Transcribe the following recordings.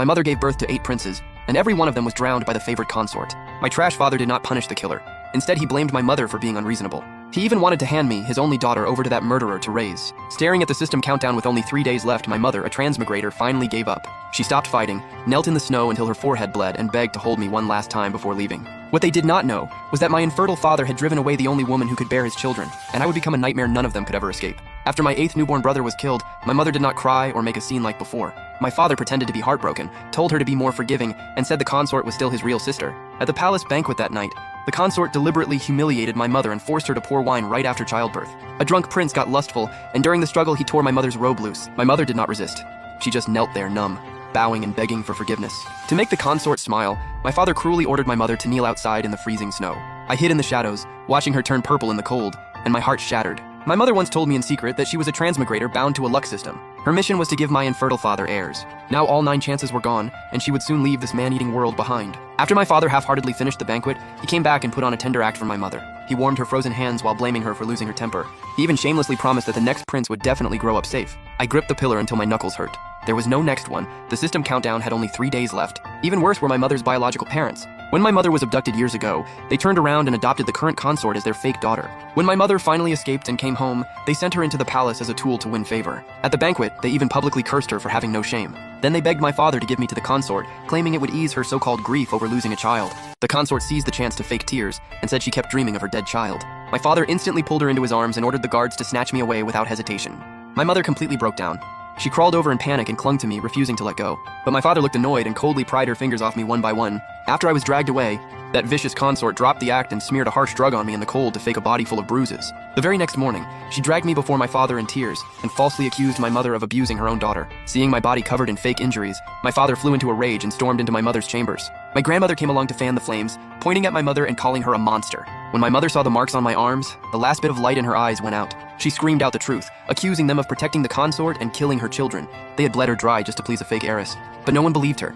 My mother gave birth to 8 princes, and every one of them was drowned by the favored consort. My trash father did not punish the killer. Instead, he blamed my mother for being unreasonable. He even wanted to hand me, his only daughter, over to that murderer to raise. Staring at the system countdown with only 3 days left, my mother, a transmigrator, finally gave up. She stopped fighting, knelt in the snow until her forehead bled, and begged to hold me one last time before leaving. What they did not know was that my infertile father had driven away the only woman who could bear his children, and I would become a nightmare none of them could ever escape. After my 8th newborn brother was killed, my mother did not cry or make a scene like before. My father pretended to be heartbroken, told her to be more forgiving, and said the consort was still his real sister. At the palace banquet that night, the consort deliberately humiliated my mother and forced her to pour wine right after childbirth. A drunk prince got lustful, and during the struggle he tore my mother's robe loose. My mother did not resist. She just knelt there numb, bowing and begging for forgiveness. To make the consort smile, my father cruelly ordered my mother to kneel outside in the freezing snow. I hid in the shadows, watching her turn purple in the cold, and my heart shattered. My mother once told me in secret that she was a transmigrator bound to a luck system. Her mission was to give my infertile father heirs. Now all 9 chances were gone, and she would soon leave this man-eating world behind. After my father half-heartedly finished the banquet, he came back and put on a tender act for my mother. He warmed her frozen hands while blaming her for losing her temper. He even shamelessly promised that the next prince would definitely grow up safe. I gripped the pillar until my knuckles hurt. There was no next one. The system countdown had only 3 days left. Even worse were my mother's biological parents. When my mother was abducted years ago, they turned around and adopted the current consort as their fake daughter. When my mother finally escaped and came home, they sent her into the palace as a tool to win favor. At the banquet, they even publicly cursed her for having no shame. Then they begged my father to give me to the consort, claiming it would ease her so-called grief over losing a child. The consort seized the chance to fake tears and said she kept dreaming of her dead child. My father instantly pulled her into his arms and ordered the guards to snatch me away without hesitation. My mother completely broke down. She crawled over in panic and clung to me, refusing to let go. But my father looked annoyed and coldly pried her fingers off me one by one. After I was dragged away, that vicious consort dropped the act and smeared a harsh drug on me in the cold to fake a body full of bruises. The very next morning, she dragged me before my father in tears and falsely accused my mother of abusing her own daughter. Seeing my body covered in fake injuries, my father flew into a rage and stormed into my mother's chambers. My grandmother came along to fan the flames, pointing at my mother and calling her a monster. When my mother saw the marks on my arms, the last bit of light in her eyes went out. She screamed out the truth, accusing them of protecting the consort and killing her children. They had bled her dry just to please a fake heiress. But no one believed her.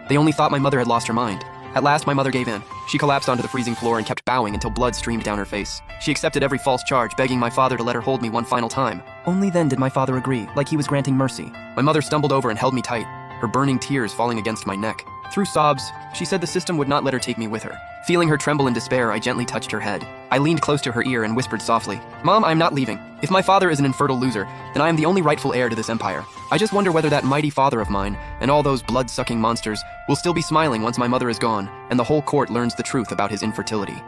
They only thought my mother had lost her mind. At last, my mother gave in. She collapsed onto the freezing floor and kept bowing until blood streamed down her face. She accepted every false charge, begging my father to let her hold me one final time. Only then did my father agree, like he was granting mercy. My mother stumbled over and held me tight, her burning tears falling against my neck. Through sobs, she said the system would not let her take me with her. Feeling her tremble in despair, I gently touched her head. I leaned close to her ear and whispered softly, "Mom, I am not leaving. If my father is an infertile loser, then I am the only rightful heir to this empire. I just wonder whether that mighty father of mine, and all those blood-sucking monsters, will still be smiling once my mother is gone, and the whole court learns the truth about his infertility."